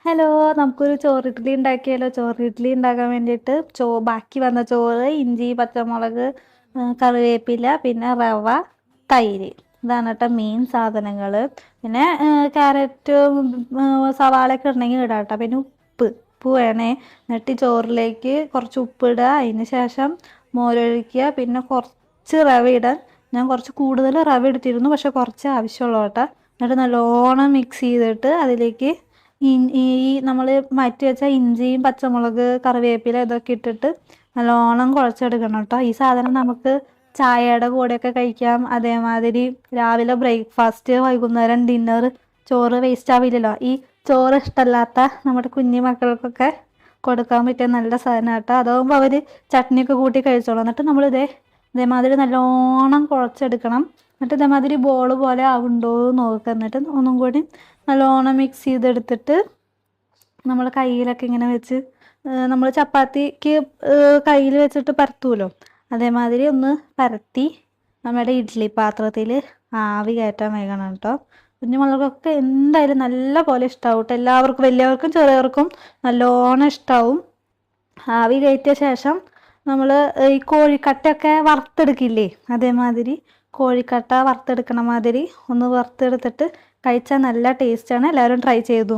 Hello, നമുക്കൊരു ചോറ് ഇഡ്ഡലി ഉണ്ടാക്കിയാലോ? ചോറ് ഇഡ്ഡലി ഉണ്ടാക്കാൻ വേണ്ടിയിട്ട് ബാക്കി വന്ന ചോറ്, ഇഞ്ചി, പച്ചമുളക്, കറിവേപ്പില, പിന്നെ റവ, തൈര്. ഇതാണ് കേട്ടോ മെയിൻ സാധനങ്ങൾ. പിന്നെ ക്യാരറ്റ്, സവാളയൊക്കെ ഉണ്ടെങ്കിൽ ഇടാം കേട്ടോ. പിന്നെ ഉപ്പ് വേണേ. എന്നിട്ട് ഈ ചോറിലേക്ക് കുറച്ച് ഉപ്പിടുക. അതിന് ശേഷം മോരൊഴിക്കുക. പിന്നെ കുറച്ച് റവ ഇടാൻ. ഞാൻ കുറച്ച് കൂടുതൽ റവ എടുത്തിരുന്നു, പക്ഷെ കുറച്ച് ആവശ്യമുള്ളൂ കേട്ടോ. എന്നിട്ട് നല്ലോണം മിക്സ് ചെയ്തിട്ട് അതിലേക്ക് ഈ നമ്മൾ മാറ്റി വെച്ച ഇഞ്ചിയും, പച്ചമുളക്, കറിവേപ്പില ഇതൊക്കെ ഇട്ടിട്ട് നല്ലോണം കുഴച്ചെടുക്കണം കേട്ടോ. ഈ സാധനം നമുക്ക് ചായയുടെ കൂടെയൊക്കെ കഴിക്കാം. അതേമാതിരി രാവിലെ ബ്രേക്ക്ഫാസ്റ്റ്, വൈകുന്നേരം ഡിന്നർ. ചോറ് വേസ്റ്റ് ആവില്ലല്ലോ. ഈ ചോറ് ഇഷ്ടമല്ലാത്ത നമ്മുടെ കുഞ്ഞു മക്കൾക്കൊക്കെ കൊടുക്കാൻ പറ്റിയ നല്ല സാധനം കേട്ടോ. അതാകുമ്പോൾ അവർ ചട്നിയൊക്കെ കൂട്ടി കഴിച്ചോളൂ. എന്നിട്ട് ഇതേമാതിരി നല്ലോണം കുഴച്ചെടുക്കണം. എന്നിട്ട് ഇതേമാതിരി ബോൾ പോലെ ആവുന്നുണ്ടോ എന്ന് നോക്കുക. എന്നിട്ട് ഒന്നും കൂടി നല്ലോണം മിക്സ് ചെയ്തെടുത്തിട്ട് നമ്മൾ കയ്യിലൊക്കെ ഇങ്ങനെ വെച്ച് നമ്മൾ ചപ്പാത്തിക്ക് കയ്യിൽ വെച്ചിട്ട് പരത്തുമല്ലോ, അതേമാതിരി ഒന്ന് പരത്തി നമ്മുടെ ഇഡ്ഡലി പാത്രത്തിൽ ആവി കയറ്റാൻ വയ്ക്കണം കേട്ടോ. കുഞ്ഞുമക്കൾക്കൊക്കെ എന്തായാലും നല്ല പോലെ ഇഷ്ടമാവും കേട്ടോ. എല്ലാവർക്കും, വലിയവർക്കും ചെറിയവർക്കും നല്ലോണം ഇഷ്ടമാവും. ആവി കയറ്റിയ ശേഷം നമ്മൾ ഈ കോഴിക്കട്ടയൊക്കെ വറുത്തെടുക്കില്ലേ, അതേമാതിരി കോഴിക്കട്ട വറുത്തെടുക്കണ മാതിരി ഒന്ന് വറുത്തെടുത്തിട്ട് കഴിച്ചാൽ നല്ല ടേസ്റ്റാണ്. എല്ലാവരും ട്രൈ ചെയ്തു.